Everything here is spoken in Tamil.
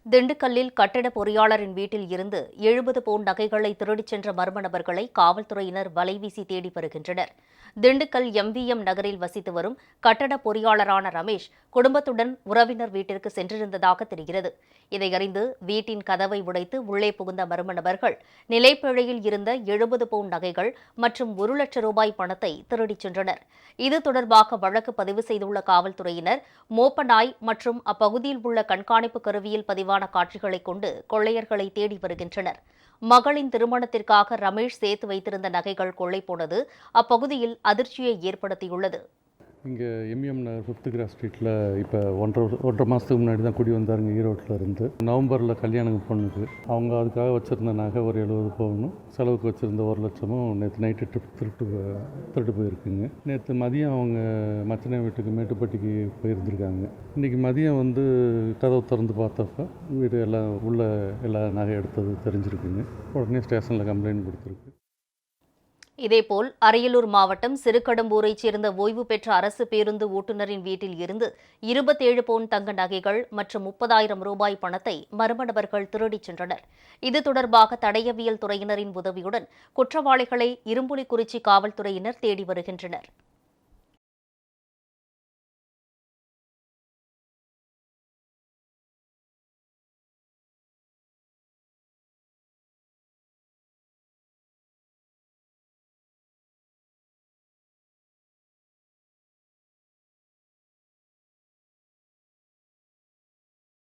திண்டுக்கல்லில் கட்டட பொறியாளரின் வீட்டில் இருந்து 70 பவுன் நகைகளை திருடிச் சென்ற மர்ம நபர்களை காவல்துறையினர் வலைவீசி தேடி வருகின்றனர். திண்டுக்கல் எம்விஎம் நகரில் வசித்து வரும் கட்டட பொறியாளரான ரமேஷ் குடும்பத்துடன் உறவினர் வீட்டிற்கு சென்றிருந்ததாக தெரிகிறது. இதையறிந்து வீட்டின் கதவை உடைத்து உள்ளே புகுந்த மர்ம நபர்கள் நிலைப்பிழையில் இருந்த 70 பவுன் நகைகள் மற்றும் 1 லட்சம் ரூபாய் பணத்தை திருடிச் சென்றனர். இது தொடர்பாக வழக்கு பதிவு செய்துள்ள காவல்துறையினர் மோப்ப நாய் மற்றும் அப்பகுதியில் உள்ள கண்காணிப்பு கருவியில் பதிவான காட்சிகளை கொண்டு கொள்ளையர்களை தேடி வருகின்றனர். மகளின் திருமணத்திற்காக ரமேஷ் சேர்த்து வைத்திருந்த நகைகள் கொள்ளை போனது அப்பகுதியில் அதிர்ச்சியை ஏற்படுத்தியுள்ளது. இங்கே எம்எம் நகர் 5th கிராஸ் ஸ்ட்ரீட்டில் இப்போ ஒன்றரை மாதத்துக்கு முன்னாடி தான் குடி வந்தாருங்க ஈரோட்டில் இருந்து. நவம்பரில் கல்யாணம் பொண்ணுக்கு அவங்க அதுக்காக வச்சுருந்த நகை ஒரு 70 பவுனும் செலவுக்கு வச்சுருந்த 1 லட்சமும் நேற்று நைட்டு திருட்டு போயிருக்குங்க. நேற்று மதியம் அவங்க மச்சனை வீட்டுக்கு மேட்டுப்பட்டிக்கு போயிருந்துருக்காங்க. இன்றைக்கி மதியம் கதவை திறந்து பார்த்தப்ப வீடு எல்லாம் உள்ள எல்லா நகை எடுத்தது தெரிஞ்சிருக்குங்க. உடனே ஸ்டேஷனில் கம்ப்ளைண்ட் கொடுத்துருக்கு. இதேபோல் அரியலூர் மாவட்டம் சிறுகடம்பூரைச் சேர்ந்த ஓய்வு பெற்ற அரசு பேருந்து ஓட்டுநரின் வீட்டில் இருந்து 27 பவுன் தங்க நகைகள் மற்றும் 30,000 ரூபாய் பணத்தை மர்ம நபர்கள் திருடிச் சென்றனர். இது தொடர்பாக தடயவியல் துறையினரின் உதவியுடன் குற்றவாளிகளை இரும்புலிக்குறிச்சி காவல்துறையினர் தேடி வருகின்றனர்.